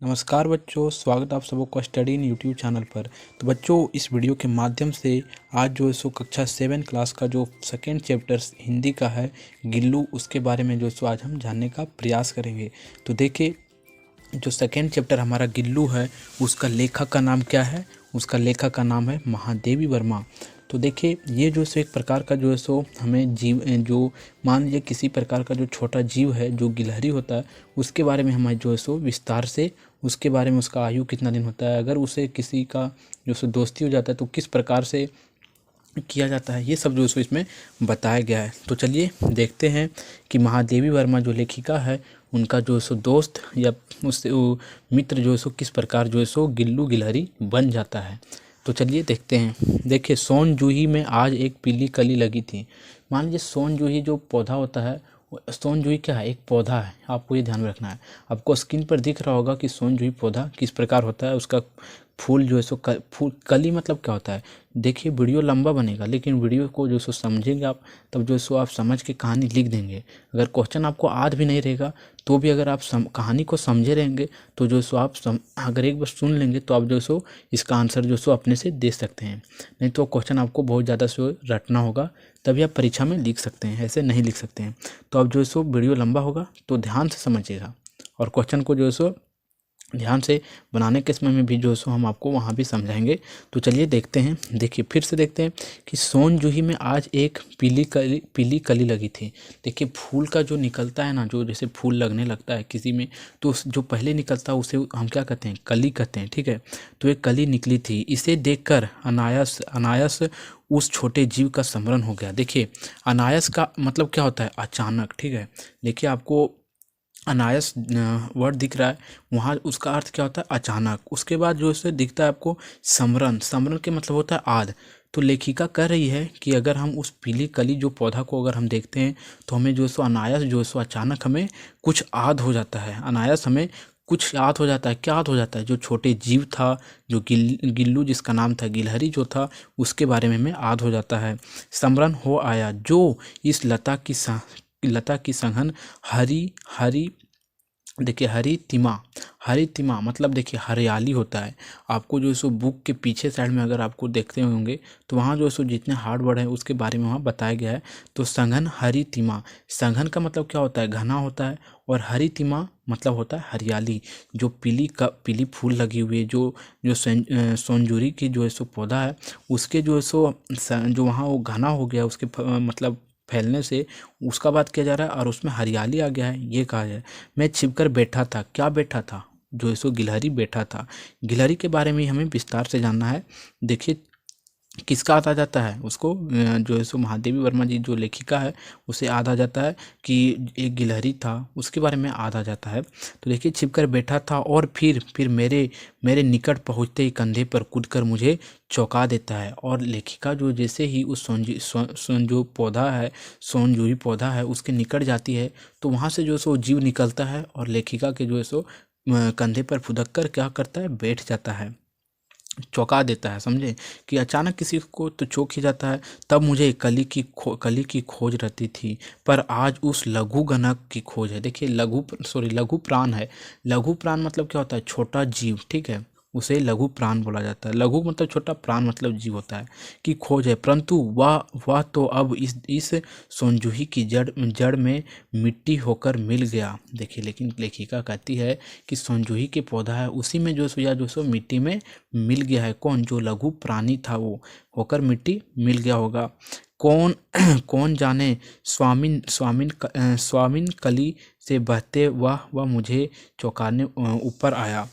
नमस्कार बच्चों, स्वागत है आप सबों का स्टडी इन यूट्यूब चैनल पर। तो बच्चों, इस वीडियो के माध्यम से आज जो है सो कक्षा 7 क्लास का जो सेकेंड चैप्टर हिंदी का है गिल्लू, उसके बारे में जो सो आज हम जानने का प्रयास करेंगे। तो देखिए, जो सेकेंड चैप्टर हमारा गिल्लू है उसका लेखक का नाम क्या है? उसका लेखक का नाम है महादेवी वर्मा। तो देखिए, ये जो सो एक प्रकार का जो है सो हमें जीव जो मान लीजिए किसी प्रकार का जो छोटा जीव है जो गिलहरी होता है, उसके बारे में हमें जो है सो विस्तार से उसके बारे में, उसका आयु कितना दिन होता है, अगर उसे किसी का जो सो दोस्ती हो जाता है तो किस प्रकार से किया जाता है, ये सब जो सो इसमें बताया गया है। तो चलिए देखते हैं कि महादेवी वर्मा जो लेखिका है उनका जो सो दोस्त या उससे वो मित्र जो सो किस प्रकार जो है सो गिल्लू गिलहरी बन जाता है। तो चलिए देखते हैं। देखिए, सोन जूही में आज एक पीली कली लगी थी। मान लीजिए सोन जूही जो पौधा होता है, सोन जूही क्या है? एक पौधा है। आपको ये ध्यान में रखना है। आपको स्क्रीन पर दिख रहा होगा कि सोन जूही पौधा किस प्रकार होता है। उसका फूल जो है सो फूल कली मतलब क्या होता है? देखिए, वीडियो लंबा बनेगा लेकिन वीडियो को जो सो समझेंगे आप, तब जो सो आप समझ के कहानी लिख देंगे। अगर क्वेश्चन आपको याद भी नहीं रहेगा तो भी अगर आप कहानी को समझे रहेंगे तो जो सो आप अगर एक बार सुन लेंगे तो आप जो सो इसका आंसर जो सो अपने से दे सकते हैं। नहीं तो क्वेश्चन आपको बहुत ज़्यादा सो रटना होगा, तभी आप परीक्षा में लिख सकते हैं, ऐसे नहीं लिख सकते हैं। तो अब जो सो वीडियो लंबा होगा तो ध्यान से समझिएगा और क्वेश्चन को जो सो ध्यान से बनाने के समय में भी जो सो हम आपको वहाँ भी समझाएंगे। तो चलिए देखते हैं। देखिए, फिर से देखते हैं कि सोन जूही में आज एक पीली कली लगी थी। देखिए, फूल का जो निकलता है ना, जो जैसे फूल लगने लगता है किसी में, तो जो पहले निकलता है उसे हम क्या कहते हैं? कली कहते हैं। ठीक है, तो एक कली निकली थी। इसे देखकर अनायास अनायास उस छोटे जीव का स्मरण हो गया। देखिए, अनायास का मतलब क्या होता है? अचानक। ठीक है, देखिए आपको अनायास वर्ड दिख रहा है, वहाँ उसका अर्थ क्या होता है? अचानक। उसके बाद जो इसे दिखता है आपको समरण। समरण के मतलब होता है आद। तो लेखिका कह रही है कि अगर हम उस पीली कली जो पौधा को अगर हम देखते हैं तो हमें जो सो अनायास जो सो अचानक हमें कुछ याद हो जाता है। अनायास हमें कुछ याद हो जाता है। क्या याद हो जाता है? जो छोटे जीव था, जो गिल्लू जिसका नाम था, गिलहरी जो था, उसके बारे में हमें याद हो जाता है। स्मरण हो आया जो इस लता की संघन हरी हरी। देखिए, हरी तिमा मतलब देखिए हरियाली होता है। आपको जो सो बुक के पीछे साइड में अगर आपको देखते होंगे तो वहाँ जो सो जितने हार्ड वर्ड है उसके बारे में वहाँ बताया गया है। तो संघन हरी तिमा, संघन का मतलब क्या होता है? घना होता है। और हरी तिमा मतलब होता है हरियाली। जो पीली फूल लगी हुई है, जो जो सोनजूरी की जो है सो पौधा है, उसके जो है सो जो वहाँ वो घना हो गया, उसके मतलब फैलने से उसका बात किया जा रहा है और उसमें हरियाली आ गया है, ये कहा जाए। मैं छिपकर बैठा था। क्या बैठा था? जो है सो गिलहरी बैठा था। गिलहरी के बारे में हमें विस्तार से जानना है। देखिए, किसका याद आ जाता है उसको? जो है सो महादेवी वर्मा जी जो लेखिका है उसे याद आ जाता है कि एक गिलहरी था, उसके बारे में याद आ जाता है। तो देखिए, छिपकर बैठा था और फिर मेरे मेरे निकट पहुंचते ही कंधे पर कूदकर मुझे चौंका देता है। और लेखिका जो जैसे ही उस जो पौधा है, सोनजूही पौधा है, उसके निकट जाती है तो वहाँ से जो सो जीव निकलता है और लेखिका के जो है सो कंधे पर फुदक कर क्या करता है? बैठ जाता है, चौंका देता है। समझे कि अचानक किसी को तो चौंक ही जाता है। तब मुझे कली की खोज रहती थी, पर आज उस लघु गणक की खोज है। देखिए, लघु प्राण है। लघु प्राण मतलब क्या होता है? छोटा जीव। ठीक है, उसे लघु प्राण बोला जाता है। लघु मतलब छोटा, प्राण मतलब जीव होता है, की खोज है। परंतु वह तो अब इस सोनजूही की जड़ में मिट्टी होकर मिल गया। देखिए, लेकिन लेखिका कहती है कि सोनजूही के पौधा है, उसी में जो सो मिट्टी में मिल गया है। कौन? जो लघु प्राणी था वो होकर मिट्टी मिल गया होगा। कौन कौन जाने स्वामिन कली से बहते वह मुझे चौंकाने ऊपर आया।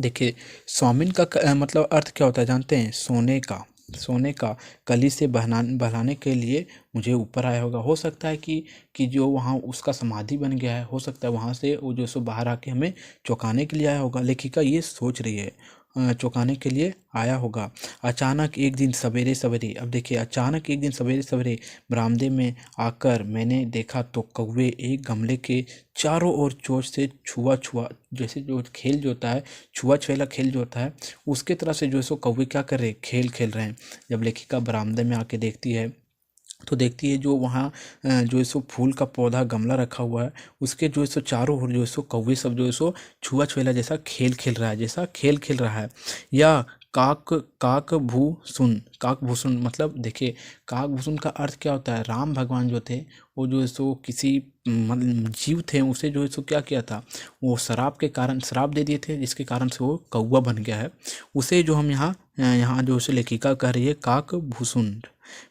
देखिए, स्वामिन का मतलब अर्थ क्या होता है जानते हैं? सोने का। सोने का कली से बहलाने के लिए मुझे ऊपर आया होगा। हो सकता है कि जो वहाँ उसका समाधि बन गया है, हो सकता है वहाँ से वो जो सो बाहर आके हमें चौंकाने के लिए आया होगा। लेखिका ये सोच रही है, चौंकाने के लिए आया होगा। अचानक एक दिन सवेरे सवेरे, अब देखिए, अचानक एक दिन सवेरे सवेरे बरामदे में आकर मैंने देखा तो कौवे एक गमले के चारों ओर चोंच से छुआ छुआ, जैसे जो खेल जो होता है, छुआ छुएला खेल जो होता है, उसके तरह से जो है सो कौवे क्या कर रहे? खेल खेल रहे हैं। जब लेखिका बरामदे में आके देखती है तो देखती है जो वहाँ जो है सो फूल का पौधा गमला रखा हुआ है, उसके जो है सो चारों ओर जो है सो कौवे सब जो है सो छुआ छुएला जैसा खेल खेल रहा है, जैसा खेल खेल रहा है। या काक काक भू सुन, काक भूसुन मतलब देखिए, काक भूसुन का अर्थ क्या होता है, राम भगवान जो थे वो जो है सो किसी मतलब जीव थे, उसे जो है सो क्या किया था, वो शराब के कारण श्राप दे दिए थे, जिसके कारण से वो कौवा बन गया है। उसे जो हम यहाँ जो है लेखिका कह रही है काक भूसुन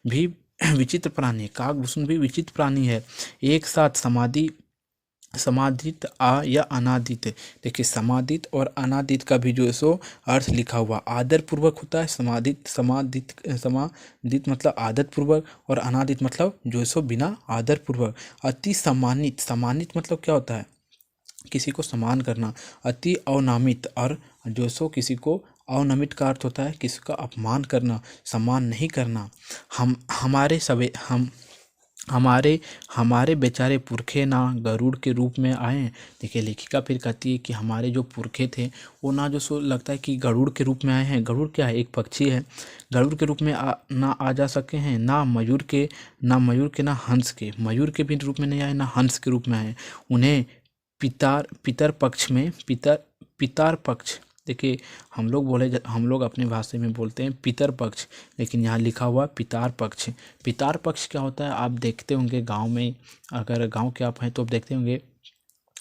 भी विचित्र प्राणी है, काकभूषण भी विचित्र प्राणी है। एक साथ समाधि समादित आ या अनादित, देखिए समादित और अनादित का भी जो है सो अर्थ लिखा हुआ आदर पूर्वक होता है। समादित समादित समादित मतलब आदर पूर्वक, और अनादित मतलब जो है सो बिना आदर पूर्वक। अति सम्मानित, सम्मानित मतलब क्या होता है, किसी को सम्मान करना। अति अवनामित, और जो सो किसी को अवनमित का अर्थ होता है किसी का अपमान करना, सम्मान नहीं करना। हम हमारे सवे हम हमारे हमारे बेचारे पुरखे ना गरुड़ के रूप में आए। देखिए लेखिका फिर कहती है कि हमारे जो पुरखे थे वो ना जो सो लगता है कि गरुड़ के रूप में आए हैं। गरुड़ क्या है, एक पक्षी है। गरुड़ के रूप में ना आ जा सके हैं, ना मयूर के ना हंस के, मयूर के भी रूप में नहीं आए, ना हंस के रूप में आए। उन्हें पितर पक्ष में पितर पक्ष, देखिए हम लोग अपने भाषा में बोलते हैं पितर पक्ष, लेकिन यहाँ लिखा हुआ पितार पक्ष। पितार पक्ष क्या होता है, आप देखते होंगे गांव में, अगर गांव के आप हैं तो आप देखते होंगे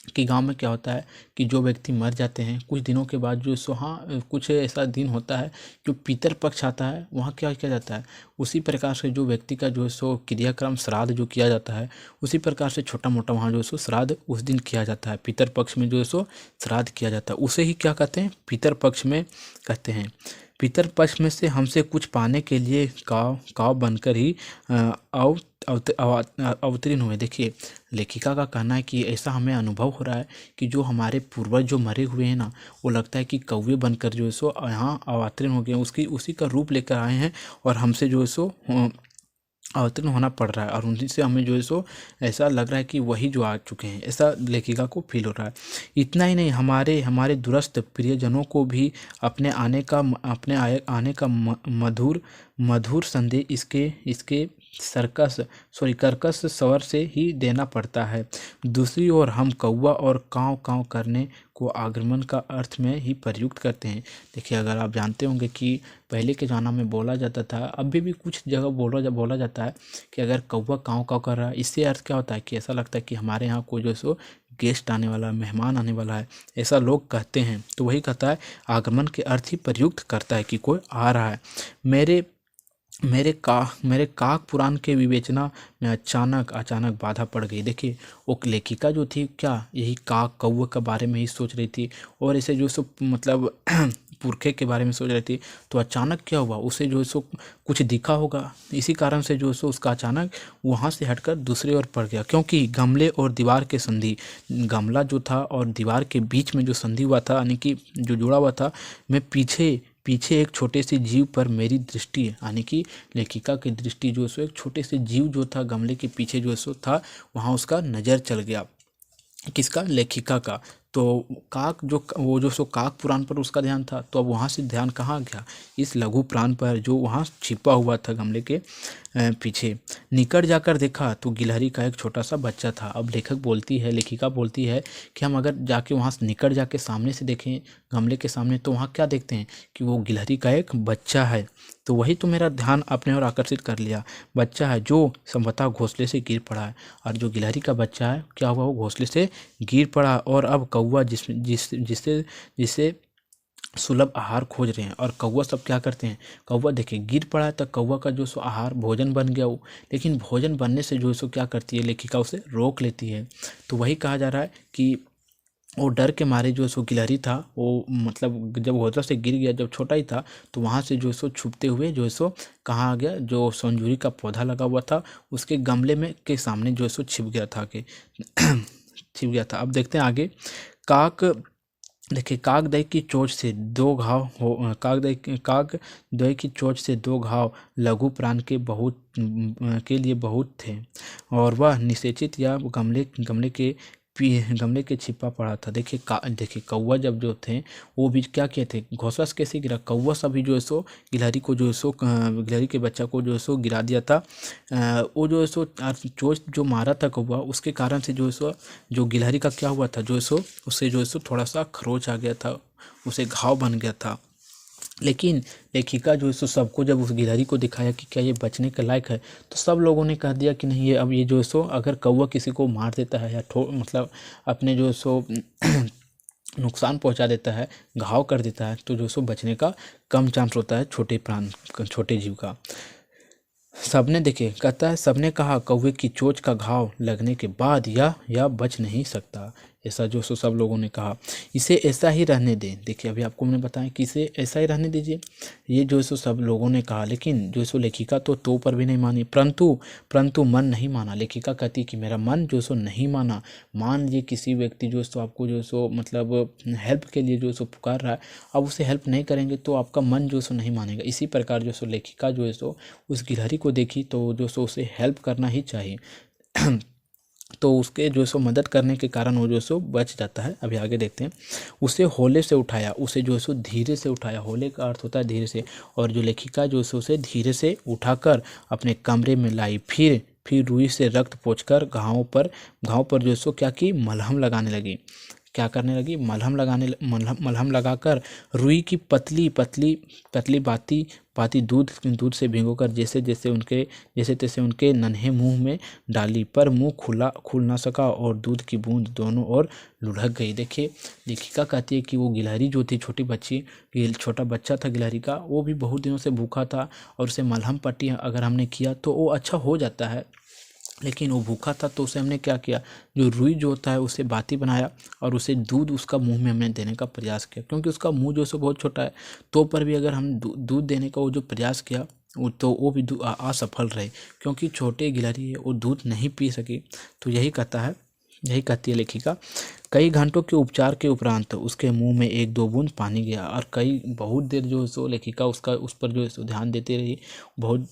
कि गांव में क्या होता है कि जो व्यक्ति मर जाते हैं कुछ दिनों के बाद जो सो हाँ कुछ ऐसा दिन होता है जो पितर पक्ष आता है, वहाँ क्या किया जाता है, उसी प्रकार से जो व्यक्ति का जो है सो क्रियाक्रम श्राद्ध जो किया जाता है, उसी प्रकार से छोटा मोटा वहाँ जो है सो श्राद्ध उस दिन किया जाता है। पितर पक्ष में जो है सो श्राद्ध किया जाता है, उसे ही क्या कहते हैं, पितर पक्ष में कहते हैं। पितर पक्ष में से हमसे कुछ पाने के लिए काव काव बनकर ही अवतीर्ण हुए। देखिए लेखिका का कहना है कि ऐसा हमें अनुभव हो रहा है कि जो हमारे पूर्वज जो मरे हुए हैं ना, वो लगता है कि कौवे बनकर जो है सो यहाँ अवतीर्ण हो गए, उसी का रूप लेकर आए हैं, और हमसे जो है सो अवतीर्ण होना पड़ रहा है, और उन्हीं से हमें जो है सो ऐसा लग रहा है कि वही जो आ चुके हैं, ऐसा लेखिका को फील हो रहा है। इतना ही नहीं, हमारे दूरस्थ प्रियजनों को भी अपने आने का मधुर मधुर संदेश इसके कर्कश स्वर से ही देना पड़ता है। दूसरी ओर हम कौवा और काँव काँव करने को आगमन का अर्थ में ही प्रयुक्त करते हैं। देखिए अगर आप जानते होंगे कि पहले के ज़माना में बोला जाता था, अभी भी कुछ जगह बोला जाता है कि अगर कौवा काँव काँव कर रहा है, इससे अर्थ क्या होता है कि ऐसा लगता है कि हमारे यहाँ कोई जो सो गेस्ट आने वाला है, मेहमान आने वाला है, ऐसा लोग कहते हैं। तो वही कहता है आगमन के अर्थ ही प्रयुक्त करता है कि कोई आ रहा है। मेरे काक पुराण के विवेचना में अचानक बाधा पड़ गई। देखिए वो लेखिका जो थी क्या यही काक कौवे के बारे में ही सोच रही थी, और इसे जो सो मतलब पुरखे के बारे में सोच रही थी, तो अचानक क्या हुआ, उसे जो सो कुछ दिखा होगा, इसी कारण से जो सो उसका अचानक वहाँ से हटकर दूसरी ओर पड़ गया। क्योंकि गमले और दीवार के संधि, गमला जो था और दीवार के बीच में जो संधि हुआ था, यानी कि जो जुड़ा हुआ था, मैं पीछे एक छोटे से जीव पर मेरी दृष्टि, यानी कि लेखिका की दृष्टि जो सो एक छोटे से जीव जो था गमले के पीछे जो सो था, वहाँ उसका नज़र चल गया। किसका, लेखिका का। तो काक वो जो सो काक पुराण पर उसका ध्यान था, तो अब वहाँ से ध्यान कहाँ गया, इस लघु प्राण पर जो वहाँ छिपा हुआ था गमले के पीछे। निकट जाकर देखा तो गिलहरी का एक छोटा सा बच्चा था। अब लेखिका बोलती है कि हम अगर जाके वहाँ से निकट जाके सामने से देखें गमले के सामने, तो वहाँ क्या देखते हैं कि वो गिलहरी का एक बच्चा है। तो वही तो मेरा ध्यान अपने ओर आकर्षित कर लिया। बच्चा है जो संभवतः घोंसले से गिर पड़ा है, और जो गिलहरी का बच्चा है क्या हुआ, वो घोंसले से गिर पड़ा, और अब कौवा जिससे सुलभ आहार खोज रहे हैं। और कौवा सब क्या करते हैं, कौवा देखिए गिर पड़ा है, तो कौवा का जो सो आहार भोजन बन गया वो, लेकिन भोजन बनने से जो सो क्या करती है लेखिका, उसे रोक लेती है। तो वही कहा जा रहा है कि वो डर के मारे जो सो गिलहरी था, वो मतलब जब घोंसला से गिर गया, जब छोटा ही था, तो वहाँ से जो सो छुपते हुए जो सो कहाँ आ गया, जो संजूरी का पौधा लगा हुआ था उसके गमले में के सामने जो सो छिप गया था के छिप गया था। अब देखते हैं आगे। काक देखिए काक दही की चोंच से दो घाव हो, काक दही की चोंच से दो घाव लघु प्राण के लिए बहुत थे, और वह निषेचित या गमले के गमले के छिपा पड़ा था। देखिए कौवा जब जो थे वो भी क्या किए थे, घोंसला से कैसे गिरा, कौवा सभी जो है सो गिलहरी को जो है सो गिलहरी के बच्चा को जो है सो गिरा दिया था। वो जो है सो चोंच जो मारा था कौवा, उसके कारण से जो है सो जो गिलहरी का क्या हुआ था, जो है सो उससे जो है सो थोड़ा सा खरोच आ गया था, उसे घाव बन गया था। लेकिन लेखिका जो है सो सबको जब उस गिलहरी को दिखाया कि क्या ये बचने के लायक है, तो सब लोगों ने कह दिया कि नहीं, ये अब ये जो है सो अगर कौवा किसी को मार देता है या मतलब अपने जो है सो नुकसान पहुंचा देता है, घाव कर देता है, तो जो है सो बचने का कम चांस होता है छोटे जीव का। सबने देखे कहता है, सबने कहा कौवे की चोंच का घाव लगने के बाद यह बच नहीं सकता। ऐसा जो सो सब लोगों ने कहा, इसे ऐसा ही रहने दें। देखिए अभी आपको मैंने बताया कि इसे ऐसा ही रहने दीजिए, ये जो सो सब लोगों ने कहा। लेकिन जो सो लेखिका तो पर भी नहीं मानी, परंतु मन नहीं माना। लेखिका कहती कि मेरा मन जो सो नहीं माना। मान लीजिए किसी व्यक्ति जो सो आपको जो सो मतलब हेल्प के लिए जो सो पुकार रहा है, अब उसे हेल्प नहीं करेंगे तो आपका मन जो सो नहीं मानेगा। इसी प्रकार जो सो लेखिका जो है सो उस गिलहरी को देखी तो जो सो उसे हेल्प करना ही चाहिए। तो उसके जो सो मदद करने के कारण वो जो सो बच जाता है। अभी आगे देखते हैं। उसे होले से उठाया, उसे जो सो धीरे से उठाया, होले का अर्थ होता है धीरे से, और जो लेखिका जो सो उसे धीरे से उठाकर अपने कमरे में लाई। फिर रुई से रक्त पोंछकर घाव पर जो सो क्या की, मलहम लगाने लगी। क्या करने लगी, मलहम लगाकर रुई की पतली पतली पतली बाती दूध से भिगोकर जैसे तैसे उनके नन्हे मुंह में डाली, पर मुंह खुल ना सका और दूध की बूंद दोनों ओर लुढ़क गई। देखिए लेखिका कहती है कि वो गिलहरी जो थी, छोटा बच्चा था गिलहरी का, वो भी बहुत दिनों से भूखा था, और उसे मलहम पट्टी अगर हमने किया तो वो अच्छा हो जाता है। लेकिन वो भूखा था तो उसे हमने क्या किया, जो रुई जो होता है उसे बाती बनाया और उसे दूध उसका मुंह में हमने देने का प्रयास किया, क्योंकि उसका मुंह जो है बहुत छोटा है। तो पर भी अगर हम दूध देने का वो जो प्रयास किया तो वो भी असफल रहे, क्योंकि छोटे गिलहरी है, वो दूध नहीं पी सकी। तो यही कहती है लेखिका। कई घंटों के उपचार के उपरांत उसके मुंह में 1-2 बूंद पानी गया, और बहुत देर जो है सो लेखिका उस पर जो है सो ध्यान देते रही, बहुत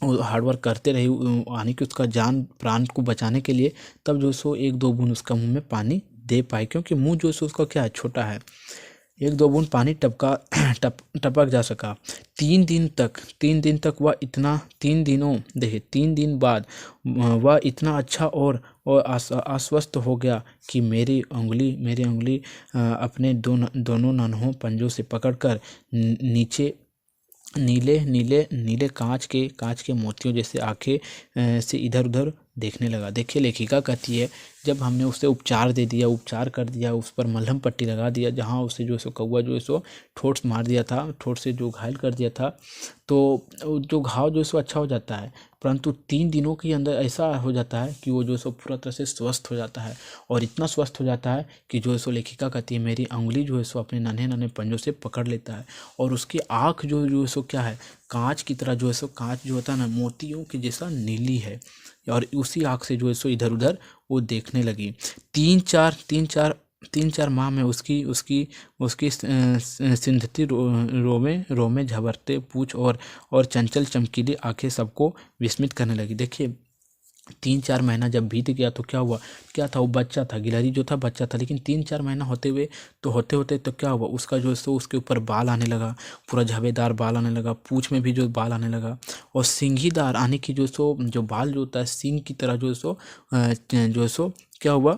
हार्डवर्क करते रही, यानी कि उसका जान प्राण को बचाने के लिए। तब जो सो 1-2 बूंद उसका मुंह में पानी दे पाई, क्योंकि मुंह जो सो उसका क्या है, छोटा है। 1-2 बूंद पानी टपक जा सका। 3 दिन तक वह इतना 3 दिन बाद वह इतना अच्छा और आश्वस्त हो गया कि मेरी उंगली अपने दोनों नन्हों पंजों से पकड़कर नीचे नीले कांच के मोतियों जैसे आंखें से इधर उधर देखने लगा। देखिए लेखिका कहती है, जब हमने उसे उपचार कर दिया, उस पर मलहम पट्टी लगा दिया, जहाँ उसे जो सो कौवा जो है सो ठोंठ मार दिया था, ठोंठ से जो घायल कर दिया था, तो जो घाव जो है सो अच्छा हो जाता है। परंतु 3 दिनों के अंदर ऐसा हो जाता है कि वो जो सो पूरा तरह से स्वस्थ हो जाता है, और इतना स्वस्थ हो जाता है कि जो है सो लेखिका कहती है मेरी उंगली जो है सो अपने नन्हे नन्हे पंजों से पकड़ लेता है, और उसकी आँख जो है सो क्या है, कांच की तरह जो है सो, कांच जो होता है ना, मोतियों के जैसा नीली है, और उसी आँख से जो है सो इधर उधर वो देखने लगी। 3-4 माह में उसकी सिंधती रोमे झबरते पूछ और चंचल चमकीली आंखें सबको विस्मित करने लगी। देखिए 3-4 महीना जब बीत गया तो क्या था, वो बच्चा था, गिलहरी जो था बच्चा था, लेकिन 3-4 महीना होते होते तो क्या हुआ, उसका जो है सो उसके ऊपर बाल आने लगा, पूरा झब्बेदार बाल आने लगा, पूंछ में भी जो बाल आने लगा, और सींगीदार आने की जो बाल जो होता है सींग की तरह जो है सो क्या हुआ,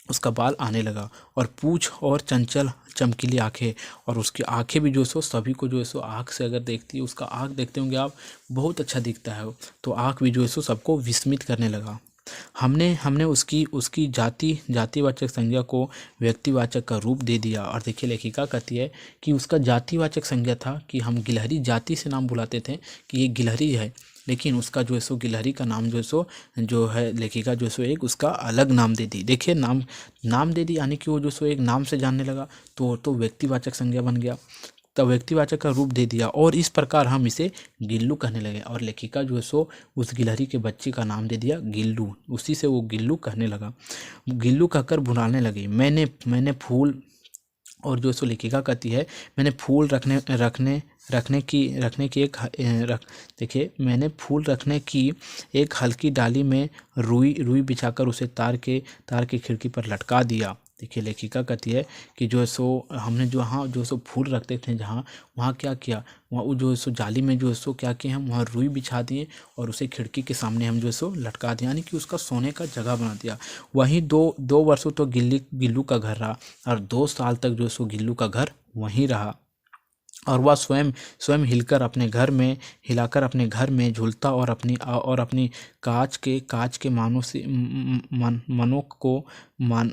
उसका बाल आने लगा, और पूंछ और चंचल चमकीली आंखें, और उसकी आंखें भी जो सो सभी को जो है सो आँख से अगर देखती है, उसका आँख देखते होंगे आप, बहुत अच्छा दिखता है, तो आँख भी जो है सो सबको विस्मित करने लगा। हमने उसकी जातिवाचक संज्ञा को व्यक्तिवाचक का रूप दे दिया। और देखिए लेखिका कहती है कि उसका जातिवाचक संज्ञा था कि हम गिलहरी जाति से नाम बुलाते थे कि ये गिलहरी है, लेकिन उसका जो है सो गिलहरी का नाम जो है लेखिका जो है सो एक उसका अलग नाम दे दी। देखिए नाम दे दी, यानी कि वो जो सो एक नाम से जानने लगा, तो व्यक्तिवाचक संज्ञा बन गया, तब व्यक्तिवाचक का रूप दे दिया, और इस प्रकार हम इसे गिल्लू कहने लगे। और लेखिका जो है सो उस गिलहरी के बच्चे का नाम दे दिया गिल्लू, उसी से वो गिल्लू कहने लगा। गिल्लू कहकर भुनाने लगी। मैंने फूल और जो सो लेखिका कहती है, मैंने फूल रखने की एक देखिए, मैंने फूल रखने की एक हल्की डाली में रुई रुई बिछाकर उसे तार के खिड़की पर लटका दिया। देखिए, लेखिका कहती है कि जो है सो हमने जो वहाँ जो सो फूल रखते थे जहाँ, वहाँ क्या किया, वहाँ वो जो है सो जाली में जो है सो क्या किए, हम वहाँ रुई बिछा दिए और उसे खिड़की के सामने हम जो है सो लटका दिया, यानी कि उसका सोने का जगह बना दिया। वहीं दो वर्षों तो गिल्लू का घर रहा और 2 साल तक जो है सो गिल्लू का घर वहीं रहा। और वह स्वयं स्वयं हिलाकर अपने घर में झूलता और अपनी कांच के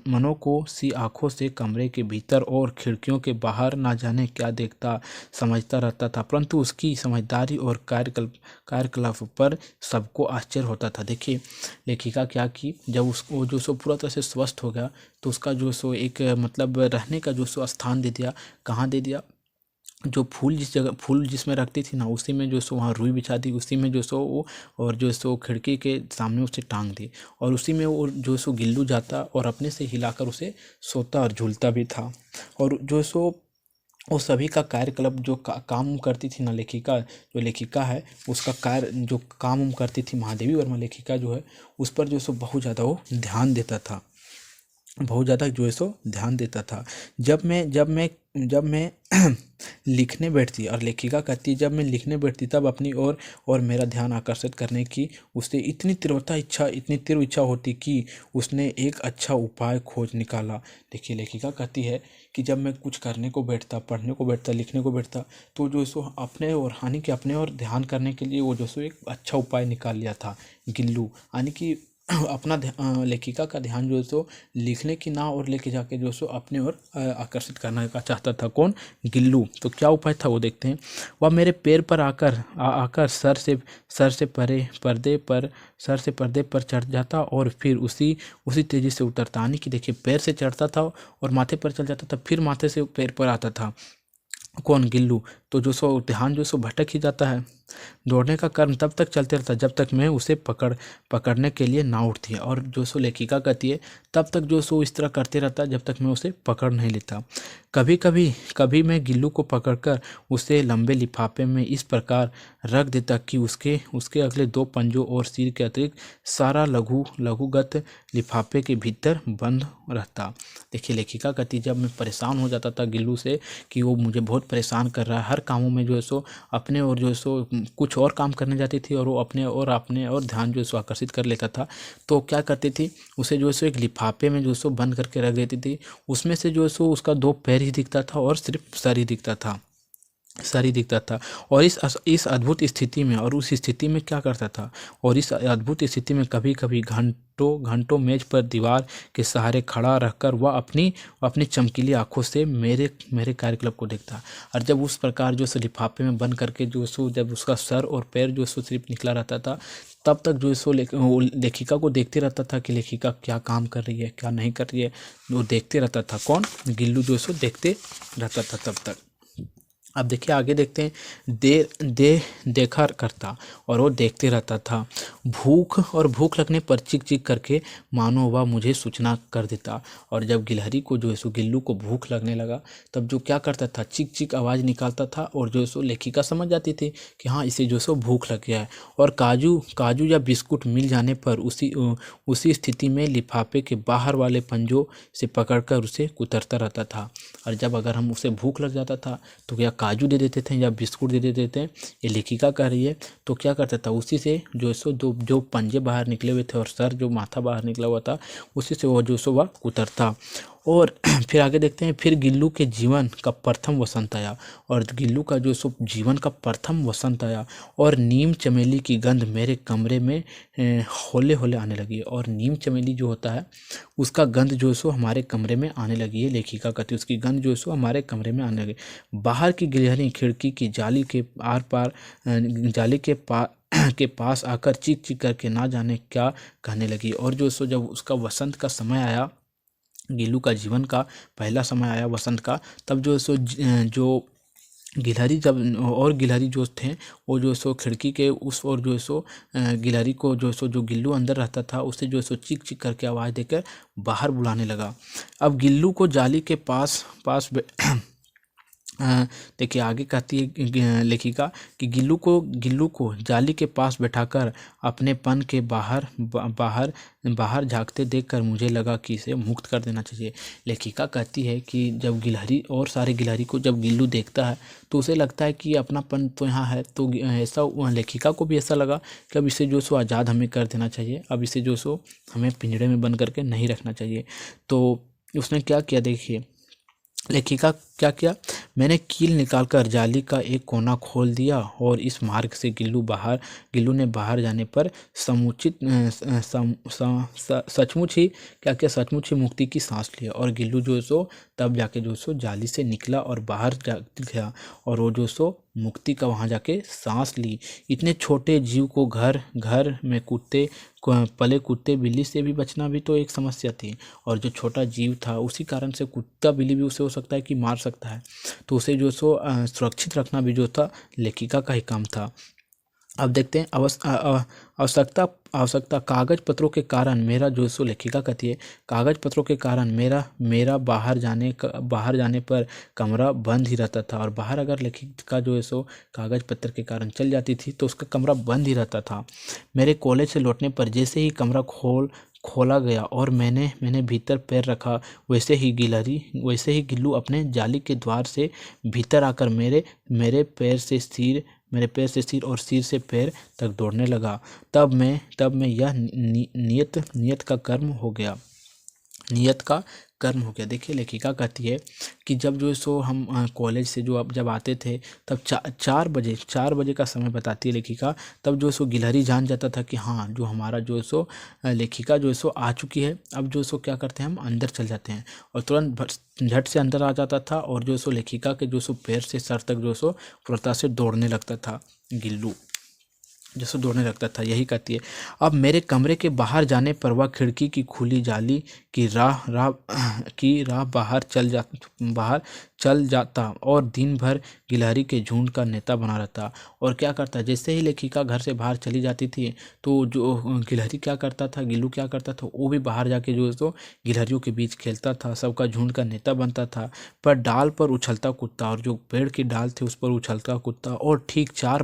मनों को सी आंखों से कमरे के भीतर और खिड़कियों के बाहर ना जाने क्या देखता समझता रहता था, परंतु उसकी समझदारी और कार्यकलाप पर सबको आश्चर्य होता था। देखिए, लेखिका क्या की, जब उसको जो सो पूरा तरह से स्वस्थ हो गया तो उसका जो सो एक मतलब रहने का जो सो स्थान दे दिया। कहाँ दे दिया? जो फूल जिसमें रखती थी ना, उसी में जो सो वहाँ रुई बिछा दी, उसी में जो सो वो, और जो सो खिड़की के सामने उसे टांग दी, और उसी में वो जो सो गिल्लू जाता और अपने से हिलाकर उसे सोता और झूलता भी था। और जो सो वो सभी का कार्यकलाप जो काम करती थी ना लेखिका, जो लेखिका है उसका कार्य जो काम करती थी महादेवी वर्मा लेखिका जो है, उस पर जो सो बहुत ज़्यादा वो ध्यान देता था, बहुत ज़्यादा जो है सो ध्यान देता था। जब मैं लिखने बैठती, और लेखिका कहती, जब मैं लिखने बैठती तब अपनी ओर और मेरा ध्यान आकर्षित करने की उससे इतनी तीव्र इच्छा होती कि उसने एक अच्छा उपाय खोज निकाला। देखिए, लेखिका कहती है कि जब मैं कुछ करने को बैठता, पढ़ने को बैठता, लिखने को बैठता, तो जो सो अपने और ध्यान करने के लिए वो जो सो एक अच्छा उपाय निकाल लिया था गिल्लू, यानी कि लेखिका का ध्यान जो है सो लिखने की ना और लेके जाके जो सो अपने ओर आकर्षित करना का चाहता था। कौन? गिल्लू। तो क्या उपाय था वो देखते हैं। वह मेरे पैर पर आकर सर से पर्दे पर चढ़ जाता और फिर उसी तेजी से उतरता, यानी कि देखिए, पैर से चढ़ता था और माथे पर चल जाता था, फिर माथे से पैर पर आता था। कौन? गिल्लू। तो जो सो ध्यान जो सो भटक ही जाता है। दौड़ने का कर्म तब तक चलते रहता जब तक मैं उसे पकड़ने के लिए ना उठती है, और जो सो लेखिका कहती है तब तक जो सो इस तरह करते रहता जब तक मैं उसे पकड़ नहीं लेता। कभी मैं गिल्लू को पकड़कर उसे लंबे लिफाफे में इस प्रकार रख देता कि उसके अगले 2 पंजों और सिर के अतिरिक्त सारा लघुगत लिफाफे के भीतर बंद रहता। देखिए, लेखिका कहती, जब मैं परेशान हो जाता था गिल्लू से कि वो मुझे बहुत परेशान कर रहा है, हर कामों में जो है सो अपने और जो है सो कुछ और काम करने जाती थी और वो अपने और ध्यान जो है सो आकर्षित कर लेता था, तो क्या करती थी, उसे जो है सो एक लिफाफे में जो है सो बंद करके रख देती थी। उसमें से जो है सो उसका 2 पैर ही दिखता था और सिर्फ सर ही दिखता था। और इस अद्भुत स्थिति में, और उस स्थिति में क्या करता था, और इस अद्भुत स्थिति में कभी कभी घंटों मेज पर दीवार के सहारे खड़ा रहकर वह अपनी चमकीली आंखों से मेरे कार्यकलाप को देखता। और जब उस प्रकार जो लिफाफे में बंद करके जो सो जब उसका सर और पैर जो सो सिर्फ निकला रहता था, तब तक जो सो लेखिका को देखते रहता था कि लेखिका क्या काम कर रही है, क्या नहीं कर रही है, वो देखते रहता था। कौन? गिल्लू जो सो देखते रहता था तब तक। अब देखिए, आगे देखते हैं। देखा करता और वो देखते रहता था। भूख लगने पर चिक चिक करके मानो वह मुझे सूचना कर देता। और जब गिलहरी को जो है सो गिल्लू को भूख लगने लगा, तब जो क्या करता था, चिक चिक आवाज़ निकालता था, और जो है सो लेखिका समझ जाती थी कि हाँ, इसे जो सो भूख लग गया है। और काजू या बिस्कुट मिल जाने पर उसी स्थिति में लिफाफे के बाहर वाले पंजों से पकड़कर उसे कुतरता रहता था। और जब अगर हम उसे भूख लग जाता था तो या काजू दे देते थे या बिस्कुट दे देते थे, ये लेखिका कह रही है, तो क्या करता था, उसी से जो सो जो पंजे बाहर निकले हुए थे और सर जो माथा बाहर निकला हुआ था, उसी से वो जो सो वह कुतरता। और फिर आगे देखते हैं। फिर गिल्लू के जीवन का प्रथम वसंत आया, और गिल्लू का जो सो जीवन का प्रथम वसंत आया, और नीम चमेली की गंध मेरे कमरे में हौले हौले आने लगी। और नीम चमेली जो होता है उसका गंध जो सो हमारे कमरे में आने लगी है। लेखिका कहती है उसकी गंध जो सो हमारे कमरे में आने लगी। बाहर की गिलहरी खिड़की की जाली के आर पार के पास आकर चीख चीख करके ना जाने क्या कहने लगी। और जो सो जब उसका वसंत का समय आया, गिल्लू का जीवन का पहला समय आया वसंत का, तब जो सो जो गिलहरी जब और गिलहरी जो थे वो जो सो खिड़की के उस और जो सो गिलहरी को जो सो जो गिल्लू अंदर रहता था उसे जो सो चीख चीख करके आवाज़ देकर बाहर बुलाने लगा। अब गिल्लू को जाली के पास पास देखिए आगे कहती है लेखिका कि गिल्लू को जाली के पास बैठाकर अपने पन के बाहर बाहर झांकते देखकर मुझे लगा कि इसे मुक्त कर देना चाहिए। लेखिका कहती है कि जब गिलहरी और सारे गिलहरी को जब गिल्लू देखता है तो उसे लगता है कि अपनापन तो यहाँ है, तो ऐसा लेखिका को भी ऐसा लगा कि अब इसे जो सो आज़ाद हमें कर देना चाहिए, अब इसे जो सो हमें पिंजड़े में बंद करके नहीं रखना चाहिए। तो उसने क्या किया देखिए, लेखिका क्या किया, मैंने कील निकालकर जाली का एक कोना खोल दिया और इस मार्ग से गिल्लू ने बाहर जाने पर सचमुच ही क्या किया, सचमुच ही मुक्ति की सांस लिया। और गिल्लू जो सो तब जाके जो सो जाली से निकला और बाहर जा गया और वो जो सो मुक्ति का वहाँ जाके सांस ली। इतने छोटे जीव को घर में पले कुत्ते बिल्ली से भी बचना भी तो एक समस्या थी, और जो छोटा जीव था उसी कारण से कुत्ता बिल्ली भी उसे हो सकता है कि मार सकता है, तो उसे जो सो सुरक्षित रखना भी जो था लेखिका का ही काम था। अब देखते हैं आवश्यकता कागज पत्रों के कारण मेरा जो सो लेखिका कहती है, कागज पत्रों के कारण मेरा बाहर जाने पर कमरा बंद ही रहता था। और बाहर अगर लेखिका जो है सो कागज पत्र के कारण चल जाती थी तो उसका कमरा बंद ही रहता था। मेरे कॉलेज से लौटने पर जैसे ही कमरा खोला गया और मैंने भीतर पैर रखा, वैसे ही गिल्लू अपने जाली के द्वार से भीतर आकर मेरे पैर से सिर और सिर से पैर तक दौड़ने लगा। तब मैं यह नियत का कर्म हो गया। देखिए लेखिका कहती है कि जब जो सो हम कॉलेज से जब आते थे तब 4 बजे का समय बताती है लेखिका, तब जो सो गिलहरी जान जाता था कि हाँ जो हमारा जो सो लेखिका जो सो आ चुकी है। अब जो सो क्या करते हैं, हम अंदर चल जाते हैं और तुरंत झट से अंदर आ जाता था और जो सो लेखिका के जो सो पैर से सर तक जो सो फुर्ता से दौड़ने लगता था गिल्लू, जैसे दौड़ने लगता था। यही कहती है, अब मेरे कमरे के बाहर जाने पर वह खिड़की की खुली जाली की राह बाहर चल जाता और दिन भर गिलहरी के झुंड का नेता बना रहता। और क्या करता, जैसे ही लेखिका घर से बाहर चली जाती थी तो जो गिलहरी क्या करता था, गिल्लू क्या करता था, वो भी बाहर जाके जो है सो गिलहरियों के बीच खेलता था, सबका झुंड का नेता बनता था। पर डाल पर उछलता कुत्ता, और जो पेड़ की डाल थे उस पर उछलता कुत्ता, और ठीक 4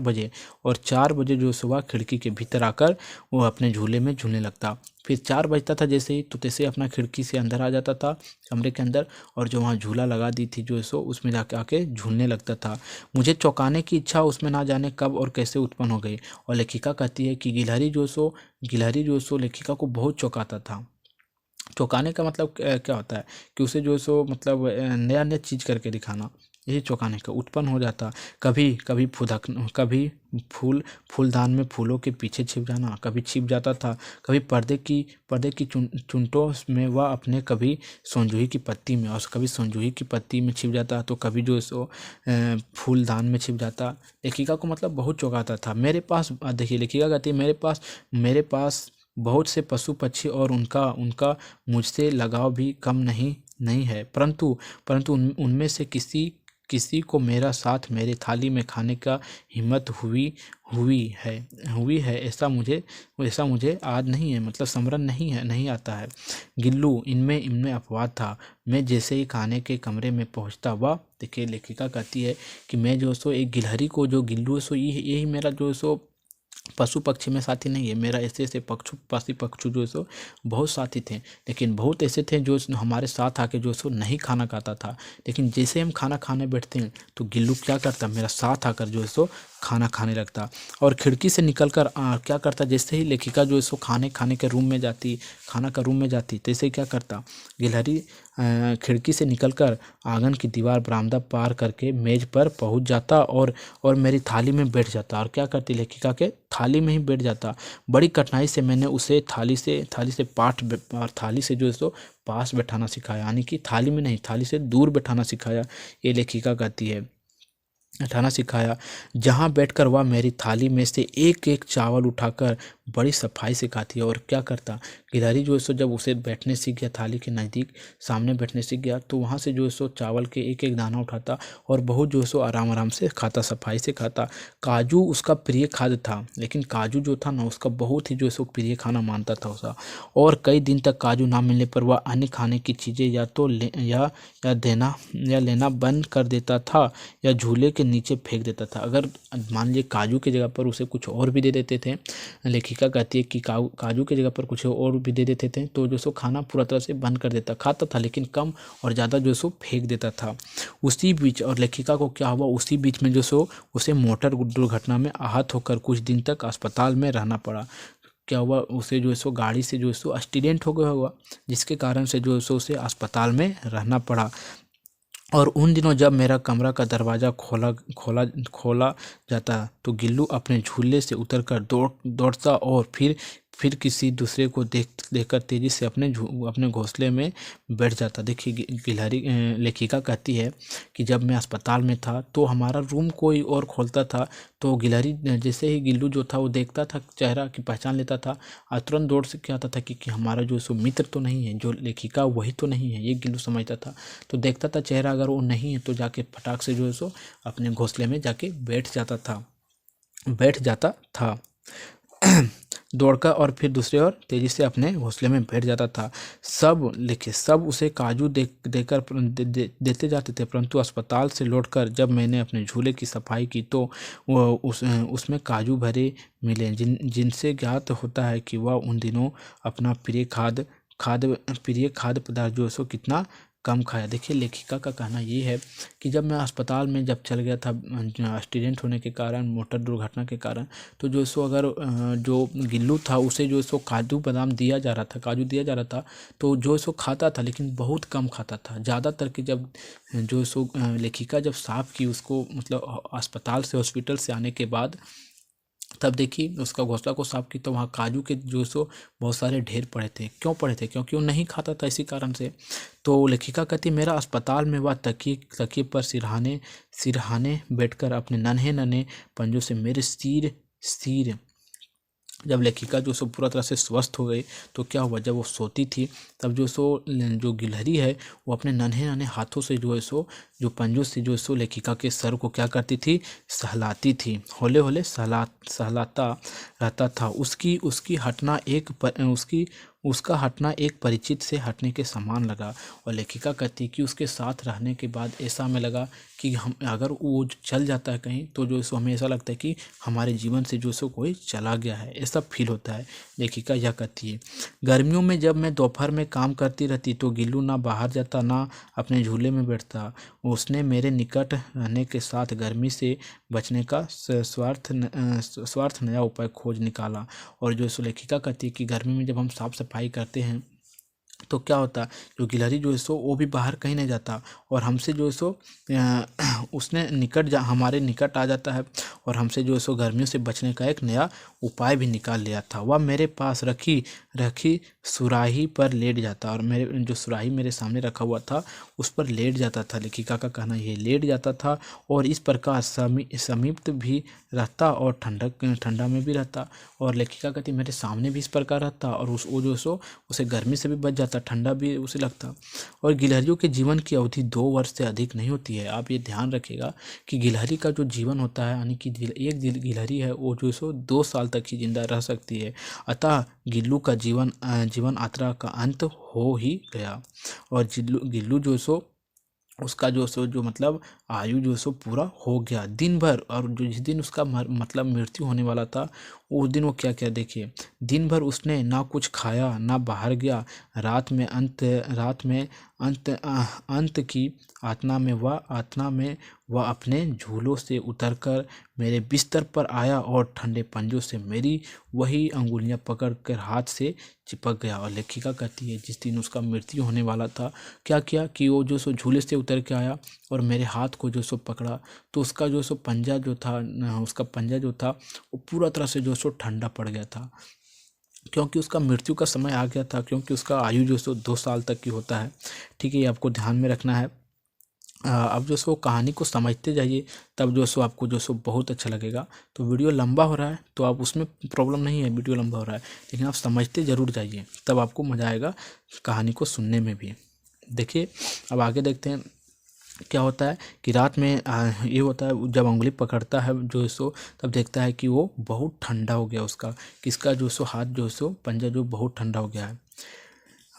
बजे जो सुबह खिड़की के भीतर आकर वो अपने झूले में झूलने लगता। फिर 4 बजता था जैसे ही, तो तैसे अपना खिड़की से अंदर आ जाता था कमरे के अंदर, और जो वहाँ झूला लगा दी थी जो सो उसमें जाके आके झूलने लगता था। मुझे चौंकाने की इच्छा उसमें ना जाने कब और कैसे उत्पन्न हो गई। और लेखिका कहती है कि गिलहरी जो सो लेखिका को बहुत चौंकाता था। चौंकाने का मतलब क्या होता है कि उसे जो सो मतलब नया नया चीज करके दिखाना, यही चौंकाने का उत्पन्न हो जाता। कभी फूलदान में फूलों के पीछे छिप जाना, कभी छिप जाता था, कभी पर्दे की चुनटों में वह अपने, कभी सोंजूही की पत्ती में, और कभी सोंजूही की पत्ती में छिप जाता, तो कभी जो सो फूलदान में छिप जाता। लेखिका को मतलब बहुत चौंकाता था। मेरे पास देखिए लेखिका कहती है, मेरे पास बहुत से पशु पक्षी और उनका मुझसे लगाव भी कम नहीं है, परंतु उनमें से किसी को मेरा साथ मेरे थाली में खाने का हिम्मत हुई है ऐसा मुझे आज नहीं है, मतलब स्मरण नहीं आता है। गिल्लू इनमें अपवाद था। मैं जैसे ही खाने के कमरे में पहुंचता, वह देखिए लेखिका कहती है कि मैं जो सो एक गिलहरी को, जो गिल्लू सो यही मेरा जो सो पशु पक्षी में साथी नहीं है, मेरा ऐसे पशु पक्षी जो सो बहुत साथी थे, लेकिन बहुत ऐसे थे जो हमारे साथ आके जो सो नहीं खाना खाता था, लेकिन जैसे हम खाना खाने बैठते हैं तो गिल्लू क्या करता, मेरा साथ आकर जो है सो खाना खाने लगता। और खिड़की से निकलकर क्या करता, जैसे ही लेखिका जो है सो खाने के रूम में जाती, खाना का रूम में जाती, तैसे क्या करता, गिलहरी खिड़की से निकलकर आंगन की दीवार, बरामदा पार करके मेज पर पहुंच जाता और मेरी थाली में बैठ जाता। और क्या करती, लेखिका के थाली में ही बैठ जाता। बड़ी कठिनाई से मैंने उसे थाली से जो है सो पास बैठाना सिखाया, यानी कि थाली में नहीं, थाली से दूर बैठाना सिखाया, ये लेखिका कहती है। बैठाना सिखाया, जहाँ बैठकर वह मेरी थाली में से एक एक चावल उठाकर बड़ी सफाई से खाती है। और क्या करता, गिलहरी जो है सो जब उसे बैठने सीख गया, थाली के नज़दीक सामने बैठने सीख गया, तो वहाँ से जो है सो चावल के एक एक दाना उठाता और बहुत जो है सो आराम आराम से खाता, सफाई से खाता। काजू उसका प्रिय खाद्य था, लेकिन काजू जो था ना उसका बहुत ही जो है सो प्रिय खाना मानता था उसका। और कई दिन तक काजू ना मिलने पर वह अन्य खाने की चीज़ें या तो या देना या लेना बंद कर देता था या झूले के नीचे फेंक देता था। अगर मान लीजिए काजू की जगह पर उसे कुछ और भी दे देते थे, लेखिका कहती है कि काजू की जगह पर कुछ और भी दे देते थे, तो जो सो खाना पूरा तरह से बंद कर देता, खाता था लेकिन कम, और ज़्यादा जो सो फेंक देता था। उसी बीच और लेखिका को क्या हुआ, उसी बीच में जो सो उसे मोटर दुर्घटना में आहत होकर कुछ दिन तक अस्पताल में रहना पड़ा। क्या हुआ, उसे जो है सो गाड़ी से जो है सो एक्सीडेंट हो गया हुआ, जिसके कारण से जो है सो उसे अस्पताल में रहना पड़ा। और उन दिनों जब मेरा कमरा का दरवाज़ा खोला जाता तो गिल्लू अपने झूले से उतरकर दौड़ता और फिर किसी दूसरे को देखकर तेजी से अपने घोंसले में बैठ जाता। देखिए गिलहरी लेखिका कहती है कि जब मैं अस्पताल में था तो हमारा रूम कोई और खोलता था, तो गिलहरी जैसे ही गिल्लू जो था वो देखता था चेहरा की पहचान लेता था और तुरंत दौड़ से क्या आता था कि हमारा जो सो मित्र तो नहीं है, जो लेखिका वही तो नहीं है, ये गिल्लू समझता था। तो देखता था चेहरा, अगर वो नहीं है तो जाके फटाक से जो है सो अपने घोंसले में जाके बैठ जाता था दौड़कर, और फिर दूसरी ओर तेजी से अपने घोंसले में बैठ जाता था। सब उसे काजू देते जाते थे, परंतु अस्पताल से लौटकर जब मैंने अपने झूले की सफाई की तो उसमें काजू भरे मिले, जिनसे ज्ञात होता है कि वह उन दिनों अपना प्रिय खाद्य पदार्थ जो है सो कितना कम खाया। देखिए लेखिका का कहना ये है कि जब मैं अस्पताल में जब चल गया था एक्सीडेंट होने के कारण, मोटर दुर्घटना के कारण, तो जो सो अगर जो गिल्लू था उसे जो सो काजू बादाम दिया जा रहा था, तो जो सो खाता था लेकिन बहुत कम खाता था। ज़्यादातर कि जब जो सो लेखिका जब साफ की उसको, मतलब अस्पताल से हॉस्पिटल से आने के बाद, तब देखिए उसका घोंसला को साफ की तो वहाँ काजू के जो सो बहुत सारे ढेर पड़े थे। क्यों पड़े थे? क्योंकि वो नहीं खाता था, इसी कारण से। तो लेखिका कहती मेरा अस्पताल में वह तकिए पर सिरहाने बैठकर अपने नन्हे नन्हे पंजों से मेरे सिर जब लेखिका जो सो पूरा तरह से स्वस्थ हो गई तो क्या हुआ, जब वो सोती थी तब जो गिलहरी है वो अपने नन्हे नन्हे हाथों से जो है सो जो पंजों से जो सो लेखिका के सर को क्या करती थी, सहलाती थी, हौले हौले सहलाता रहता था। उसका हटना एक परिचित से हटने के समान लगा। और लेखिका कहती कि उसके साथ रहने के बाद ऐसा हमें लगा कि हम अगर वो चल जाता है कहीं तो जो सो हमें ऐसा लगता है कि हमारे जीवन से जो सो कोई चला गया है, ऐसा फील होता है। लेखिका यह कहती है गर्मियों में जब मैं दोपहर में काम करती रहती तो गिल्लू ना बाहर जाता ना अपने झूले में बैठता। उसने मेरे निकट रहने के साथ गर्मी से बचने का स्वार्थ नया उपाय खोज निकाला। और जो सो लेखिका कहती है कि गर्मी में जब हम साफ सफाई करते हैं तो क्या होता है, जो गिलहरी जो है सो वो भी बाहर कहीं नहीं जाता और हमसे जो है सो उसने हमारे निकट आ जाता है और हमसे जो है सो गर्मियों से बचने का एक नया उपाय भी निकाल लिया था। वह मेरे पास रखी सुराही पर लेट जाता और मेरे जो सुराही मेरे सामने रखा हुआ था उस पर लेट जाता था। लेखिका का कहना ये लेट जाता था और इस प्रकार समीप भी रहता और ठंडा में भी रहता। और लेखिका कहती मेरे सामने भी इस प्रकार रहता और वो जो सो उसे गर्मी से भी बच जाता, ठंडा भी उसे लगता। और गिलहरियों के जीवन की अवधि 2 वर्ष से अधिक नहीं होती है। आप ये ध्यान रखिएगा कि गिलहरी का जो जीवन होता है, यानी कि एक गिलहरी है वो जो सो 2 साल तक ही जिंदा रह सकती है। अतः गिल्लू का जीवन यात्रा का अंत हो ही गया और गिल्लू जो सो उसका जो मतलब आयु जो सो पूरा हो गया दिन भर। और जो जिस दिन उसका मतलब मृत्यु होने वाला था उस दिन वो क्या क्या देखिए, दिन भर उसने ना कुछ खाया ना बाहर गया। रात में अंत की आतना में वह अपने झूलों से उतरकर मेरे बिस्तर पर आया और ठंडे पंजों से मेरी वही अंगुलियां पकड़कर हाथ से चिपक गया। और लेखिका कहती है जिस दिन उसका मृत्यु होने वाला था क्या किया कि वो जो सो झूले से उतर के आया और मेरे हाथ को जो सो पकड़ा, तो उसका जो सो पंजा जो था वो पूरा तरह से जो सो ठंडा पड़ गया था, क्योंकि उसका मृत्यु का समय आ गया था, क्योंकि उसका आयु जो सो 2 साल तक की होता है। ठीक है, ये आपको ध्यान में रखना है। अब जो सो कहानी को समझते जाइए, तब जो सो आपको जो सो बहुत अच्छा लगेगा। तो वीडियो लंबा हो रहा है तो आप उसमें प्रॉब्लम नहीं है, वीडियो लंबा हो रहा है, लेकिन आप समझते ज़रूर जाइए, तब आपको मज़ा आएगा कहानी को सुनने में भी। देखिए, अब आगे देखते हैं क्या होता है कि रात में ये होता है जब उंगली पकड़ता है जो सो, तब देखता है कि वो बहुत ठंडा हो गया उसका, किसका जो सो हाथ जो सो पंजा जो बहुत ठंडा हो गया है।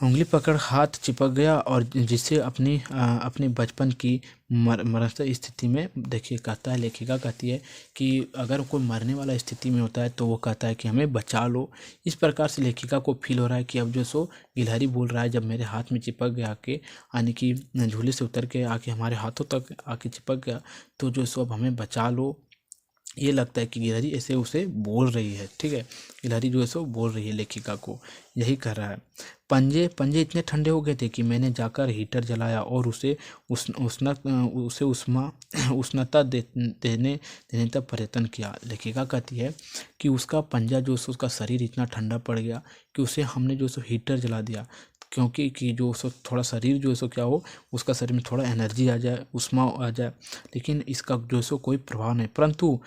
उंगली पकड़ हाथ चिपक गया और जिससे अपनी बचपन की मरते स्थिति में, देखिए कहता है, लेखिका कहती है कि अगर कोई मरने वाला स्थिति में होता है तो वो कहता है कि हमें बचा लो। इस प्रकार से लेखिका को फील हो रहा है कि अब जो सो गिलहरी बोल रहा है, जब मेरे हाथ में चिपक गया आके, यानी कि झूले से उतर के आके हमारे हाथों तक आके चिपक गया, तो जो सो अब हमें बचा लो। ये लगता है कि गिलहरी ऐसे उसे बोल रही है, ठीक है, गिलहरी जो है सो बोल रही है लेखिका को, यही कर रहा है। पंजे पंजे इतने ठंडे हो गए थे कि मैंने जाकर हीटर जलाया और उसे उष्मा उष्णता देने तक प्रयत्न किया। लेखिका कहती है कि उसका पंजा जो सो, उसका शरीर इतना ठंडा पड़ गया कि उसे हमने जो सो हीटर जला दिया, क्योंकि कि जो सो थोड़ा शरीर जो सो क्या हो, उसका शरीर में थोड़ा एनर्जी आ जाए, उष्मा आ जाए, लेकिन इसका जो सो कोई प्रभाव नहीं। परंतु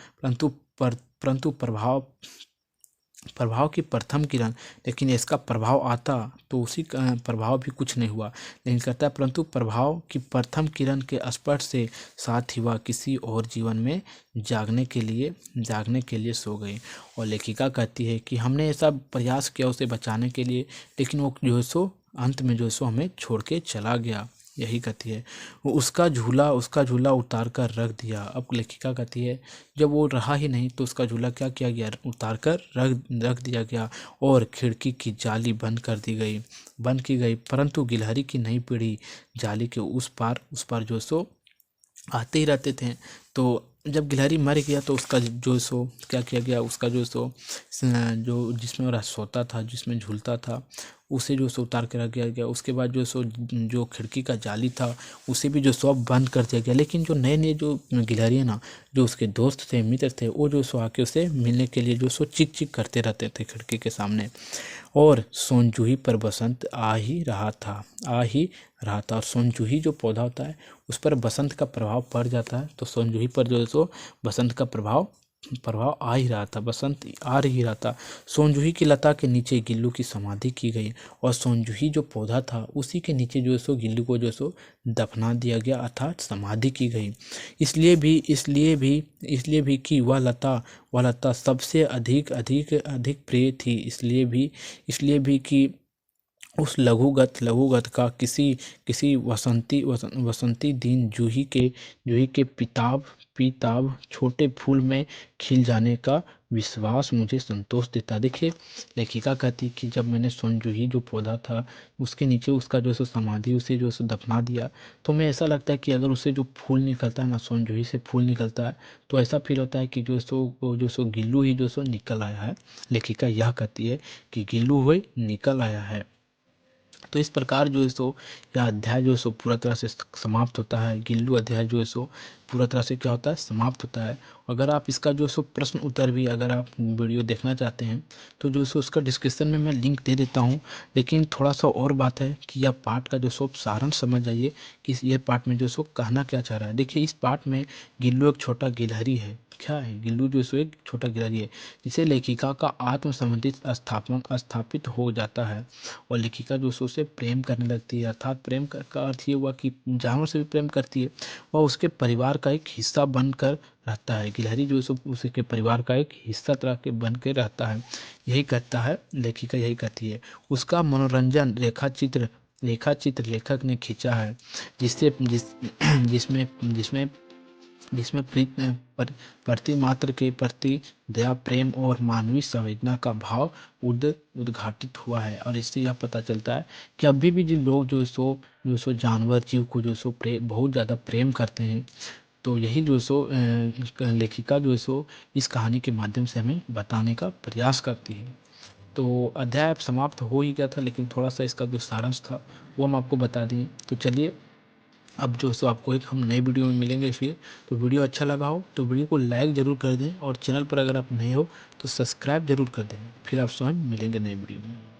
प्रभाव की प्रथम किरण, लेकिन इसका प्रभाव आता तो उसी का प्रभाव भी कुछ नहीं हुआ। लेकिन कहता है परंतु प्रभाव की प्रथम किरण के स्पर्श से साथ ही वह किसी और जीवन में जागने के लिए सो गई। और लेखिका कहती है कि हमने ऐसा प्रयास किया उसे बचाने के लिए, लेकिन वो जो है सो अंत में जो है सो हमें छोड़ के चला गया, यही कहती है। वो उसका झूला उतार कर रख दिया। अब लेखिका कहती है जब वो रहा ही नहीं तो उसका झूला क्या किया गया, उतार कर रख दिया गया और खिड़की की जाली बंद की गई। परंतु गिलहरी की नई पीढ़ी जाली के उस पार जो सो आते ही रहते थे। तो जब गिलहरी मर गया तो उसका जो सो क्या किया गया, उसका जो सो जो जिसमें वह सोता था, जिसमें झूलता था, उसे जो सो उतार के रख दिया गया। उसके बाद जो सो जो खिड़की का जाली था उसे भी जो सो अब बंद कर दिया गया। लेकिन जो नए नए जो गिलहरी है ना, जो उसके दोस्त थे, मित्र थे, वो जो सो आके उसे मिलने के लिए जो सो चिक चिक करते रहते थे खिड़की के सामने। और सोनजूही पर बसंत आ ही रहा था। और सोनजूही जो पौधा होता है उस पर बसंत का प्रभाव पड़ जाता है, तो सोनजूही पर जो है सो बसंत का प्रभाव आ ही रहा था, बसंत आ ही रहा था। सोनजूही की लता के नीचे गिल्लू की समाधि की गई और सोनजूही जो पौधा था उसी के नीचे जो है सो गिल्लू को जो है सो दफना दिया गया, अर्थात समाधि की गई। इसलिए भी कि वह लता सबसे अधिक प्रिय थी। इसलिए भी कि उस लघुगत का किसी वसंती दिन जूही के पीताभ छोटे फूल में खिल जाने का विश्वास मुझे संतोष देता। देखिए, लेखिका कहती कि जब मैंने सोनजूही जो पौधा था उसके नीचे उसका जो सो समाधि, उसे जो सो दफना दिया, तो मैं ऐसा लगता है कि अगर उसे जो फूल निकलता है ना, सोनजूही से फूल निकलता है, तो ऐसा फील होता है कि जो सो गिल्लू ही जो सो निकल आया है। लेखिका यह कहती है कि गिल्लू वही निकल आया है। तो इस प्रकार जो है सो यह अध्याय जो है सो पूरा तरह से समाप्त होता है। गिल्लू अध्याय जो है सो पूरा तरह से क्या होता है, समाप्त होता है। अगर आप इसका जो है सो प्रश्न उत्तर भी अगर आप वीडियो देखना चाहते हैं तो जो है सो उसका डिस्क्रिप्शन में मैं लिंक दे देता हूँ। लेकिन थोड़ा सा और बात है कि यह पाठ का जो सो सारांश समझ जाइए कि ये पाठ में जो सो कहना क्या चाह रहा है। देखिए, इस पाठ में गिल्लू एक छोटा गिलहरी है। क्या है गिल्लू, जो सो एक छोटा गिलहरी है जिसे लेखिका का आत्म संबंधित स्थापित हो जाता है और लेखिका जो सो उसे प्रेम करने लगती है। अर्थात प्रेम का अर्थ ये हुआ कि जानवर से भी प्रेम करती है। वह उसके परिवार का एक हिस्सा बनकर रहता है। गिलहरी जो है सो उसके परिवार का एक हिस्सा तरह के बन के रहता है, यही कहता है लेखिका, यही कहती है। उसका मनोरंजन रेखा चित्र लेखक ने खींचा है, जिससे जिसमें जिसमें जिसमें प्रति मात्र के प्रति दया, प्रेम और मानवीय संवेदना का भाव उद्घाटित हुआ है। और इससे यह पता चलता है कि अभी भी जिन लोग जो सो जानवर जीव को जो सो बहुत ज़्यादा प्रेम करते हैं, तो यही जो सो लेखिका जो है सो इस कहानी के माध्यम से हमें बताने का प्रयास करती है। तो अध्याय अब समाप्त हो ही गया था, लेकिन थोड़ा सा इसका जो सारांश था वो हम आपको बता दिए। तो चलिए, अब जो सो आपको एक हम नए वीडियो में मिलेंगे फिर। तो वीडियो अच्छा लगा हो तो वीडियो को लाइक ज़रूर कर दें और चैनल पर अगर आप नए हो तो सब्सक्राइब ज़रूर कर दें। फिर आपसे हम मिलेंगे नए वीडियो में।